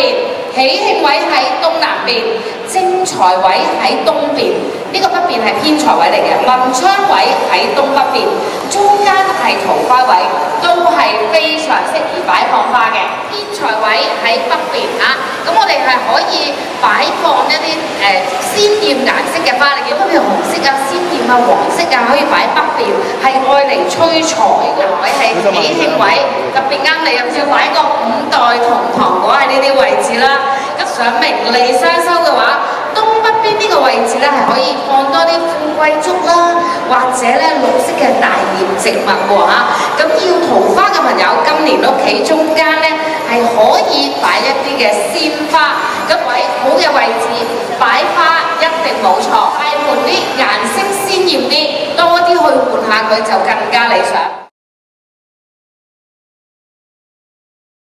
邊，喜慶位喺東南邊，正財位喺東邊。呢、個北邊係偏財位嚟嘅，文昌位喺東北邊，中間係桃花位，都係非常適宜擺放花嘅。偏財位喺北邊啊，咁我哋係可以擺放一啲鮮豔顏色嘅花，你見到譬如紅色啊、鮮豔啊、黃色啊，可以擺北邊，係愛嚟催財嘅位，係喜慶位，特別啱你啊！要擺個五代同堂果喺呢啲位置啦。咁想名利雙收嘅話，東北邊呢個位置咧係可以放多啲富貴竹啦，或者咧綠色嘅大葉植物喎嚇。咁要桃花嘅朋友，今年屋企中間咧係可以擺一啲嘅鮮花，咁位好嘅位置擺花一定冇錯，大門啲顏色鮮豔啲，多啲去換下佢就更加理想。